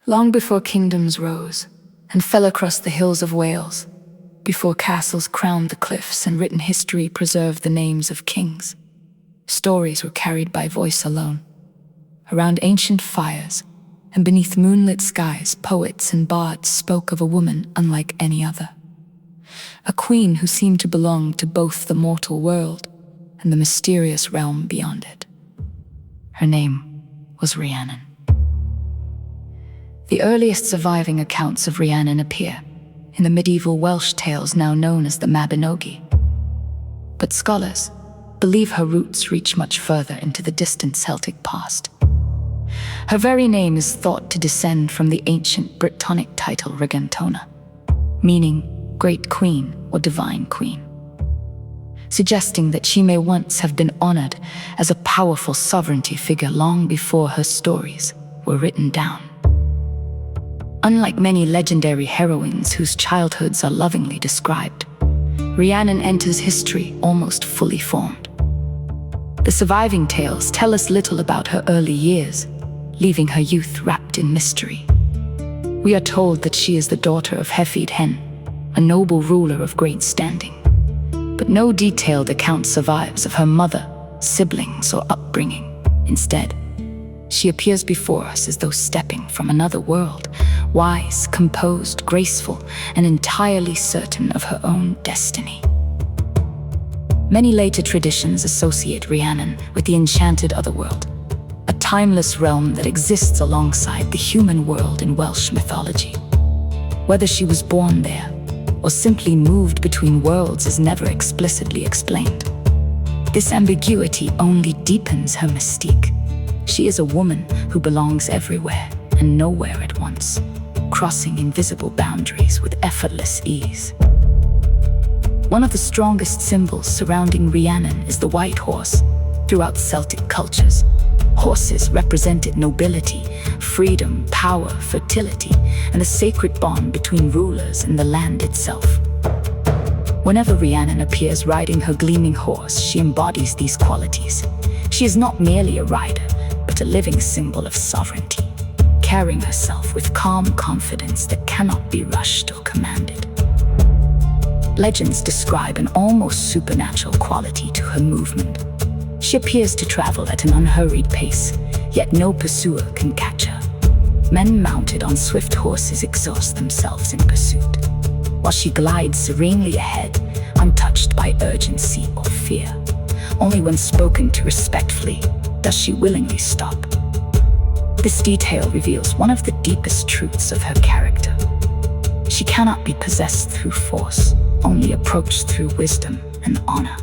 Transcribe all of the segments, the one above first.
Long before kingdoms rose and fell across the hills of Wales, before castles crowned the cliffs and written history preserved the names of kings, stories were carried by voice alone. Around ancient fires and beneath moonlit skies, poets and bards spoke of a woman unlike any other. A queen who seemed to belong to both the mortal world and the mysterious realm beyond it. Her name was Rhiannon. The earliest surviving accounts of Rhiannon appear in the medieval Welsh tales now known as the Mabinogi. But scholars believe her roots reach much further into the distant Celtic past. Her very name is thought to descend from the ancient Brittonic title Rhagantona, meaning Great Queen or Divine Queen, suggesting that she may once have been honored as a powerful sovereignty figure long before her stories were written down. Unlike many legendary heroines whose childhoods are lovingly described, Rhiannon enters history almost fully formed. The surviving tales tell us little about her early years, leaving her youth wrapped in mystery. We are told that she is the daughter of Hefyd Hen, a noble ruler of great standing, but no detailed account survives of her mother, siblings, or upbringing. Instead, she appears before us as though stepping from another world, wise, composed, graceful, and entirely certain of her own destiny. Many later traditions associate Rhiannon with the Enchanted otherworld, a timeless realm that exists alongside the human world in Welsh mythology. Whether she was born there or simply moved between worlds is never explicitly explained. This ambiguity only deepens her mystique. She is a woman who belongs everywhere and nowhere at once, crossing invisible boundaries with effortless ease. One of the strongest symbols surrounding Rhiannon is the white horse. Throughout Celtic cultures, horses represented nobility, freedom, power, fertility, and the sacred bond between rulers and the land itself. Whenever Rhiannon appears riding her gleaming horse, she embodies these qualities. She is not merely a rider, but a living symbol of sovereignty, carrying herself with calm confidence that cannot be rushed or commanded. Legends describe an almost supernatural quality to her movement. She appears to travel at an unhurried pace, yet no pursuer can catch her. Men mounted on swift horses exhaust themselves in pursuit, while she glides serenely ahead, untouched by urgency or fear. Only when spoken to respectfully does she willingly stop. This detail reveals one of the deepest truths of her character. She cannot be possessed through force, only approached through wisdom and honor.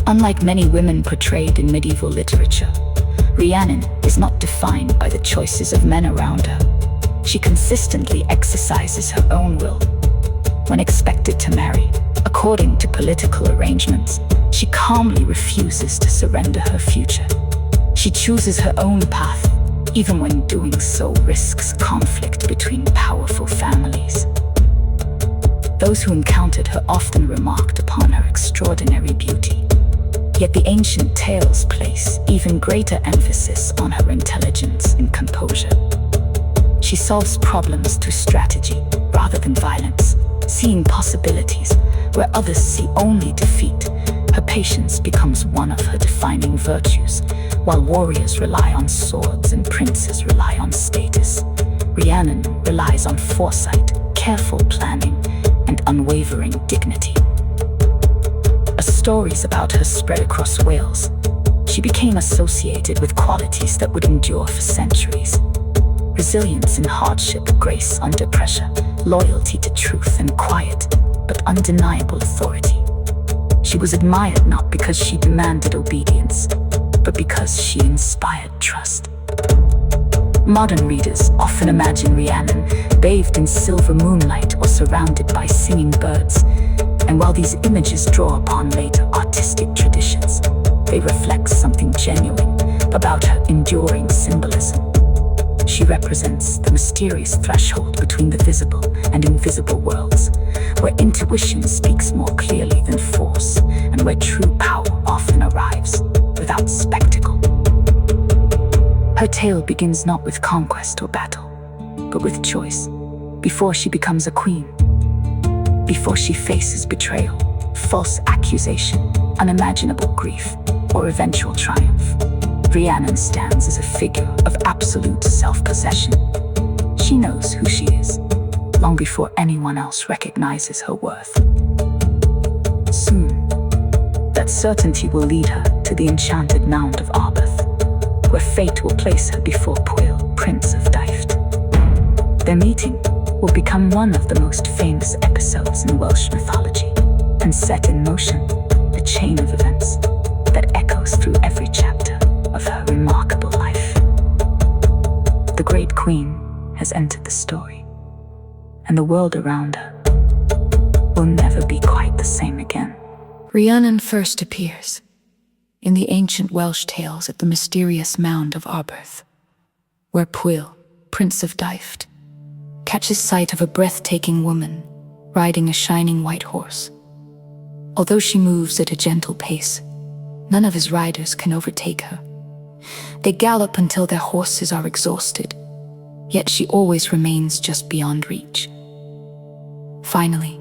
Unlike many women portrayed in medieval literature, Rhiannon is not defined by the choices of men around her. She consistently exercises her own will. When expected to marry, according to political arrangements, she calmly refuses to surrender her future. She chooses her own path, even when doing so risks conflict between powerful families. Those who encountered her often remarked upon her extraordinary beauty. Yet the ancient tales place even greater emphasis on her intelligence and composure. She solves problems through strategy rather than violence, seeing possibilities where others see only defeat. Her patience becomes one of her defining virtues, while warriors rely on swords and princes rely on status. Rhiannon relies on foresight, careful planning, and unwavering dignity. As stories about her spread across Wales, she became associated with qualities that would endure for centuries. Resilience in hardship, grace under pressure, loyalty to truth, and quiet but undeniable authority. She was admired not because she demanded obedience, but because she inspired trust. Modern readers often imagine Rhiannon bathed in silver moonlight or surrounded by singing birds, and while these images draw upon later artistic traditions, they reflect something genuine about her enduring symbolism. She represents the mysterious threshold between the visible and invisible worlds, where intuition speaks more clearly than force, and where true power often arrives without spectacle. Her tale begins not with conquest or battle, but with choice. Before she becomes a queen, before she faces betrayal, false accusation, unimaginable grief, or eventual triumph, Rhiannon stands as a figure of absolute self-possession. She knows who she is, long before anyone else recognizes her worth. Soon, that certainty will lead her to the enchanted mound of Arbeth, where fate will place her before Pwyll, Prince of Dyfed. Their meeting will become one of the most famous episodes in Welsh mythology, and set in motion a chain of events that echoes through every chapter of her remarkable life. The great queen has entered the story, and the world around her will never be quite the same again. Rhiannon first appears in the ancient Welsh tales at the mysterious mound of Arbeth, where Pwyll, Prince of Dyfed, catches sight of a breathtaking woman riding a shining white horse. Although she moves at a gentle pace, none of his riders can overtake her. They gallop until their horses are exhausted, yet she always remains just beyond reach. Finally,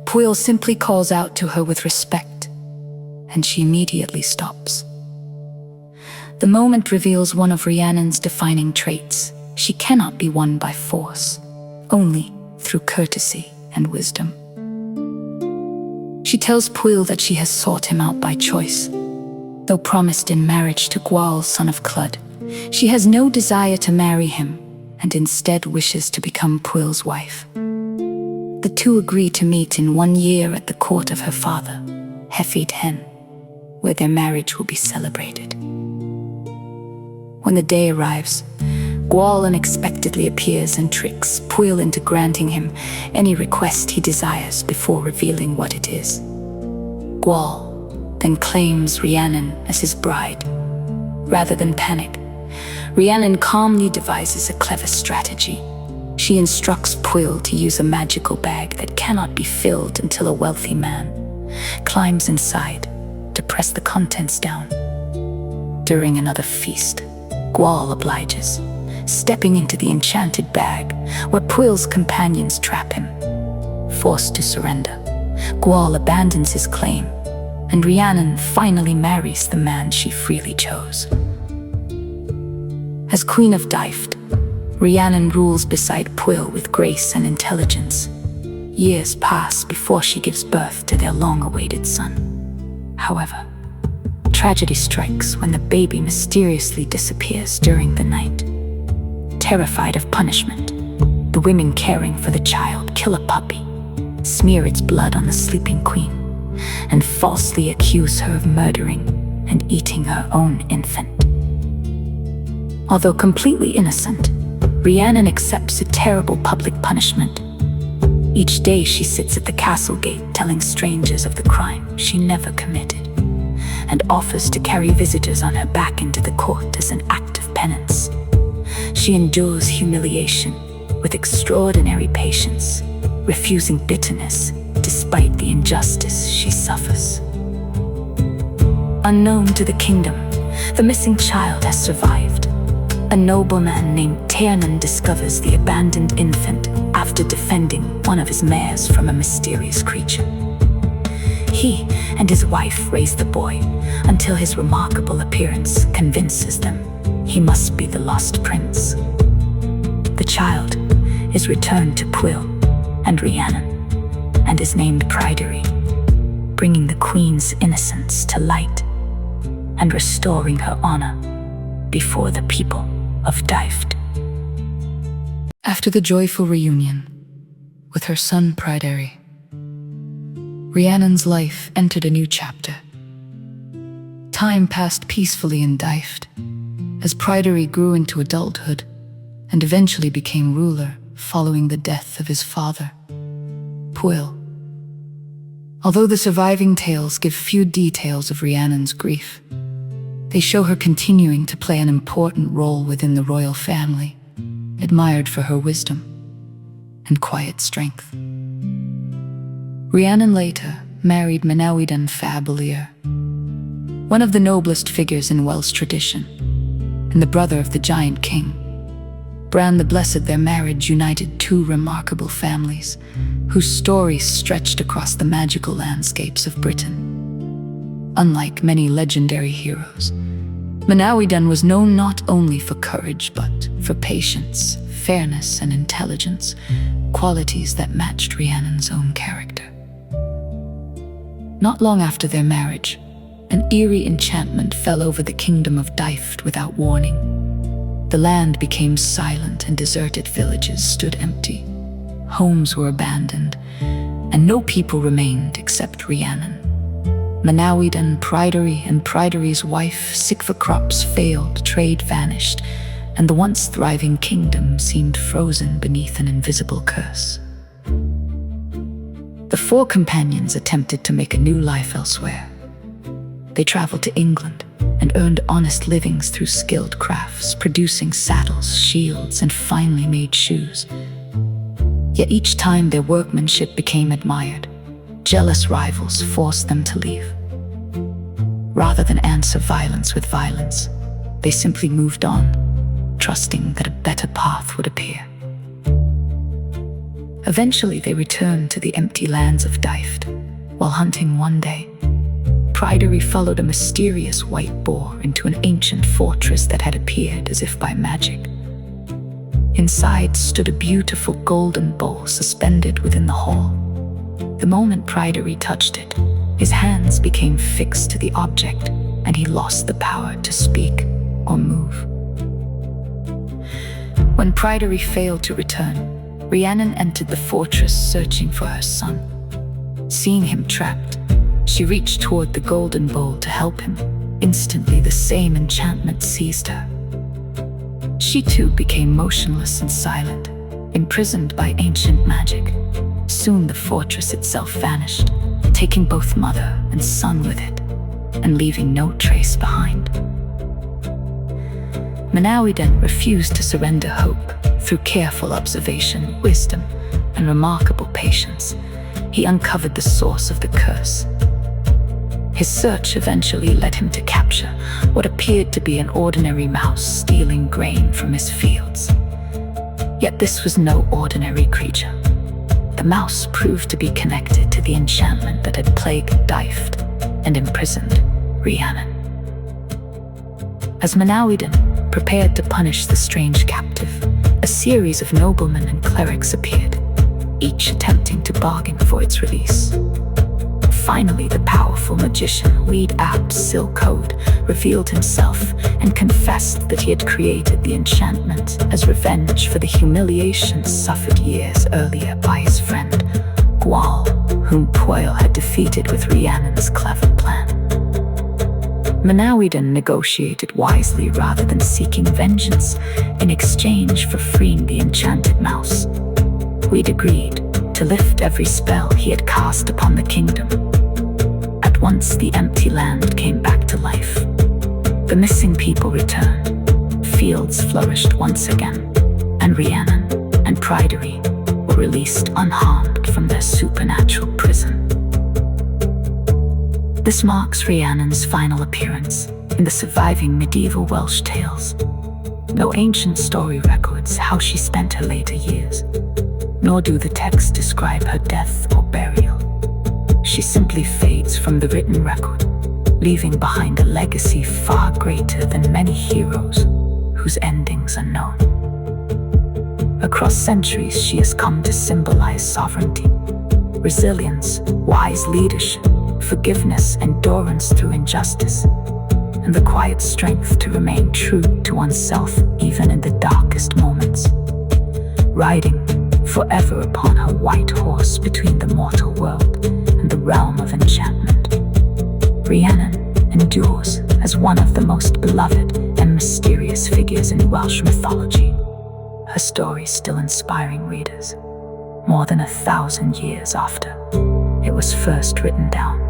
Pwyll simply calls out to her with respect, and she immediately stops. The moment reveals one of Rhiannon's defining traits. She cannot be won by force, only through courtesy and wisdom. She tells Pwyll that she has sought him out by choice. Though promised in marriage to Gwal, son of Clud, she has no desire to marry him, and instead wishes to become Pwyll's wife. The two agree to meet in 1 year at the court of her father, Hefyd Hen, where their marriage will be celebrated. When the day arrives, Gwal unexpectedly appears and tricks Pwyll into granting him any request he desires before revealing what it is. Gwal then claims Rhiannon as his bride. Rather than panic, Rhiannon calmly devises a clever strategy. She instructs Pwyll to use a magical bag that cannot be filled until a wealthy man climbs inside to press the contents down. During another feast, Gwal obliges, stepping into the enchanted bag, where Pwyll's companions trap him. Forced to surrender, Gwal abandons his claim, and Rhiannon finally marries the man she freely chose. As Queen of Dyfed, Rhiannon rules beside Pwyll with grace and intelligence. Years pass before she gives birth to their long-awaited son. However, tragedy strikes when the baby mysteriously disappears during the night. Terrified of punishment, the women caring for the child kill a puppy, smear its blood on the sleeping queen, and falsely accuse her of murdering and eating her own infant. Although completely innocent, Rhiannon accepts a terrible public punishment. Each day she sits at the castle gate telling strangers of the crime she never committed, and offers to carry visitors on her back into the court as an act of penance. She endures humiliation with extraordinary patience, refusing bitterness despite the injustice she suffers. Unknown to the kingdom, the missing child has survived. A nobleman named Rhiannon discovers the abandoned infant after defending one of his mares from a mysterious creature. He and his wife raise the boy until his remarkable appearance convinces them he must be the lost prince. The child is returned to Pwyll and Rhiannon and is named Pryderi, bringing the queen's innocence to light and restoring her honor before the people of Dyfed. After the joyful reunion with her son Pryderi, Rhiannon's life entered a new chapter. Time passed peacefully in Dyfed as Pryderi grew into adulthood and eventually became ruler following the death of his father, Pwyll. Although the surviving tales give few details of Rhiannon's grief, they show her continuing to play an important role within the royal family, admired for her wisdom and quiet strength. Rhiannon later married Manawydan fab Lir, one of the noblest figures in Welsh tradition, and the brother of the giant king. Bran the Blessed, their marriage united two remarkable families, whose stories stretched across the magical landscapes of Britain. Unlike many legendary heroes, Manawydan was known not only for courage but for patience, fairness, and intelligence, qualities that matched Rhiannon's own character. Not long after their marriage, an eerie enchantment fell over the kingdom of Dyft without warning. The land became silent and deserted villages stood empty. Homes were abandoned, and no people remained except Rhiannon. Manawydan, Pryderi, and Pryderi's wife, sick for crops failed, trade vanished, and the once thriving kingdom seemed frozen beneath an invisible curse. The four companions attempted to make a new life elsewhere. They traveled to England and earned honest livings through skilled crafts, producing saddles, shields, and finely made shoes. Yet each time their workmanship became admired, jealous rivals forced them to leave. Rather than answer violence with violence, they simply moved on, trusting that a better path would appear. Eventually they returned to the empty lands of Dyft. While hunting one day, Pryderi followed a mysterious white boar into an ancient fortress that had appeared as if by magic. Inside stood a beautiful golden bowl suspended within the hall. The moment Pryderi touched it, his hands became fixed to the object, and he lost the power to speak or move. When Pryderi failed to return, Rhiannon entered the fortress searching for her son. Seeing him trapped, she reached toward the golden bowl to help him. Instantly, the same enchantment seized her. She too became motionless and silent, imprisoned by ancient magic. Soon the fortress itself vanished, taking both mother and son with it, and leaving no trace behind. Manawydan refused to surrender hope. Through careful observation, wisdom, and remarkable patience, he uncovered the source of the curse. His search eventually led him to capture what appeared to be an ordinary mouse stealing grain from his fields. Yet this was no ordinary creature. The mouse proved to be connected to the enchantment that had plagued Dyft and imprisoned Rhiannon. As Manawydan prepared to punish the strange captive, a series of noblemen and clerics appeared, each attempting to bargain for its release. Finally, the powerful magician Weed-Apt Silcode revealed himself and confessed that he had created the enchantment as revenge for the humiliation suffered years earlier by his friend Gwal, whom Pwyll had defeated with Rhiannon's clever plan. Manawydan negotiated wisely rather than seeking vengeance in exchange for freeing the enchanted mouse. Weed agreed to lift every spell he had cast upon the kingdom. At once the empty land came back to life. The missing people returned, fields flourished once again, and Rhiannon and Pryderi were released unharmed from their supernatural prison. This marks Rhiannon's final appearance in the surviving medieval Welsh tales. No ancient story records how she spent her later years, nor do the texts describe her death or burial. She simply fades from the written record, leaving behind a legacy far greater than many heroes whose endings are known. Across centuries, she has come to symbolize sovereignty, resilience, wise leadership, forgiveness, endurance through injustice, and the quiet strength to remain true to oneself even in the darkest moments. Riding forever upon her white horse between the mortal world and the realm of enchantment, Rhiannon endures as one of the most beloved and mysterious figures in Welsh mythology, her story still inspiring readers more than 1,000 years after it was first written down.